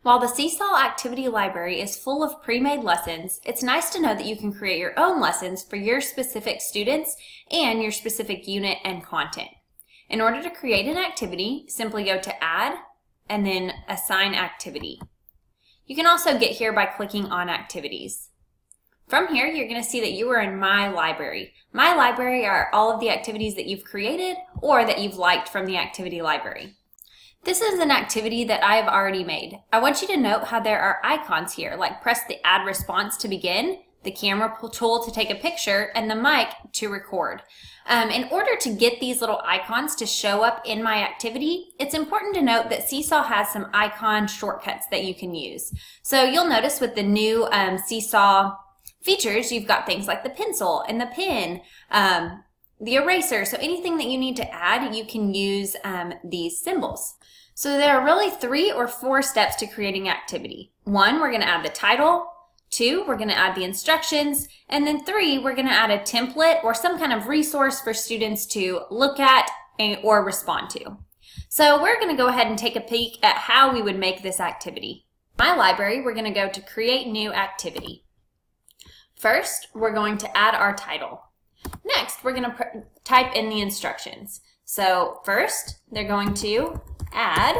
While the Seesaw activity library is full of pre-made lessons, it's nice to know that you can create your own lessons for your specific students and your specific unit and content. In order to create an activity, simply go to Add and then Assign Activity. You can also get here by clicking on Activities. From here, you're going to see that you are in My Library. My Library are all of the activities that you've created or that you've liked from the activity library. This is an activity that I have already made. I want you to note how there are icons here, like press the add response to begin, the camera tool to take a picture, and the mic to record. In order to get these little icons to show up in my activity, it's important to note that Seesaw has some icon shortcuts that you can use. So you'll notice with the new Seesaw features, you've got things like the pencil and the pen, the eraser. So anything that you need to add, you can use these symbols. So there are really 3 or 4 steps to creating activity. 1, we're going to add the title. 2, we're going to add the instructions. And then 3, we're going to add a template or some kind of resource for students to look at or respond to. So we're going to go ahead and take a peek at how we would make this activity. My library, we're going to go to Create New Activity. First, we're going to add our title. Next, we're going to type in the instructions. So first, they're going to add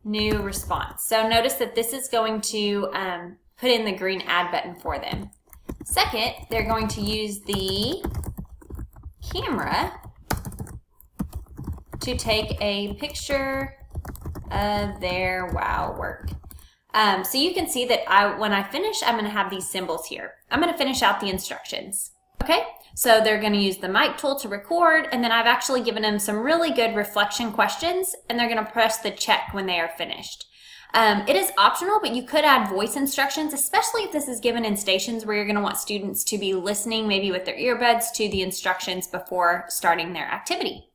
new response. So notice that this is going to put in the green add button for them. Second, they're going to use the camera to take a picture of their wow work. So you can see that when I finish, I'm going to have these symbols here. I'm going to finish out the instructions. Okay, so they're going to use the mic tool to record, and then I've actually given them some really good reflection questions, and they're going to press the check when they are finished. It is optional, but you could add voice instructions, especially if this is given in stations where you're going to want students to be listening, maybe with their earbuds, to the instructions before starting their activity.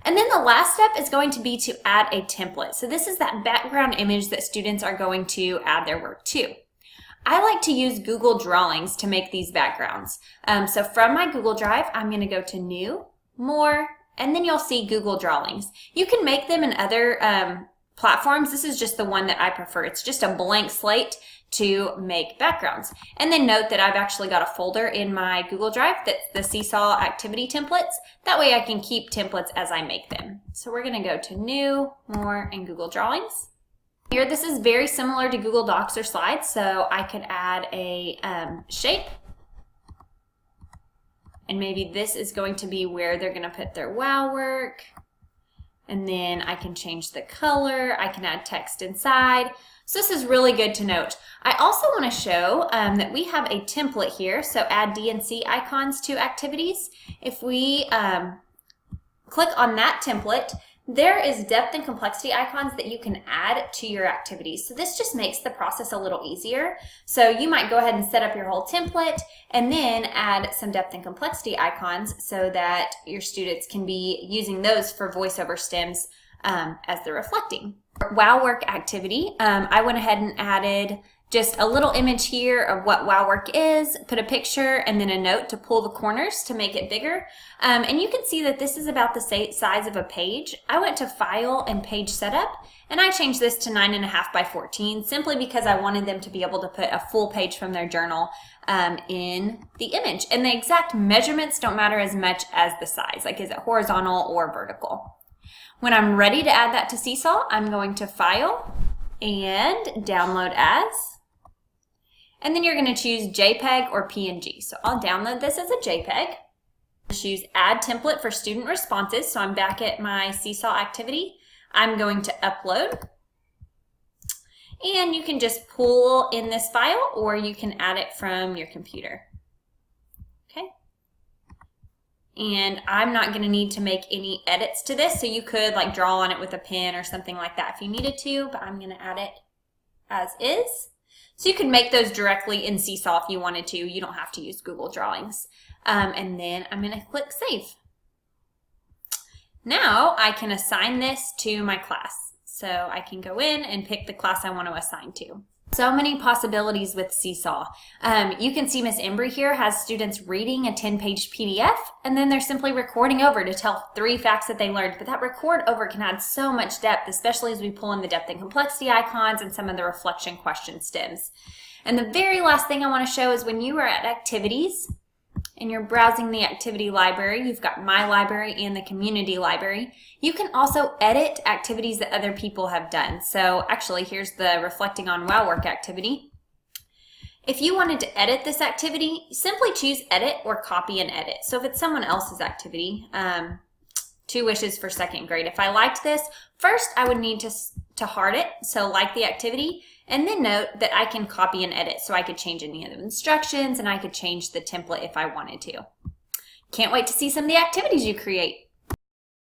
And then the last step is going to be to add a template. So this is that background image that students are going to add their work to. I like to use Google Drawings to make these backgrounds. So from my Google Drive, I'm going to go to New, More, and then you'll see Google Drawings. You can make them in other platforms. This is just the one that I prefer. It's just a blank slate to make backgrounds. And then note that I've actually got a folder in my Google Drive that's the Seesaw activity templates. That way I can keep templates as I make them. So we're going to go to New, More, and Google Drawings. Here, this is very similar to Google Docs or Slides, so I could add a shape. And maybe this is going to be where they're going to put their wow work. And then I can change the color. I can add text inside. So this is really good to note. I also want to show that we have a template here. So add D&C icons to activities. If we click on that template, there is depth and complexity icons that you can add to your activities. So this just makes the process a little easier. So you might go ahead and set up your whole template and then add some depth and complexity icons so that your students can be using those for voiceover stems as they're reflecting. Wow Work activity, I went ahead and added just a little image here of what wow work is, put a picture and then a note to pull the corners to make it bigger. And you can see that this is about the size of a page. I went to File and Page Setup, and I changed this to 9.5 by 14 simply because I wanted them to be able to put a full page from their journal in the image. And the exact measurements don't matter as much as the size, like is it horizontal or vertical. When I'm ready to add that to Seesaw, I'm going to File and Download As. And then you're going to choose JPEG or PNG. So I'll download this as a JPEG. Choose Add Template for Student Responses. So I'm back at my Seesaw activity. I'm going to upload. And you can just pull in this file or you can add it from your computer. Okay. And I'm not going to need to make any edits to this. So you could like draw on it with a pen or something like that if you needed to, but I'm going to add it as is. So you can make those directly in Seesaw if you wanted to. You don't have to use Google Drawings. And then I'm going to click Save. Now I can assign this to my class. So I can go in and pick the class I want to assign to. So many possibilities with Seesaw. You can see Miss Embry here has students reading a 10-page PDF, and then they're simply recording over to tell 3 facts that they learned. But that record over can add so much depth, especially as we pull in the depth and complexity icons and some of the reflection question stems. And the very last thing I want to show is when you are at activities and you're browsing the activity library, you've got My Library and the Community Library. You can also edit activities that other people have done. So actually, here's the Reflecting on Wow Work activity. If you wanted to edit this activity, simply choose Edit or Copy and Edit. So if it's someone else's activity, 2 wishes for 2nd grade. If I liked this, first I would need to heart it, so like the activity, and then note that I can copy and edit, so I could change any of the instructions and I could change the template if I wanted to. Can't wait to see some of the activities you create.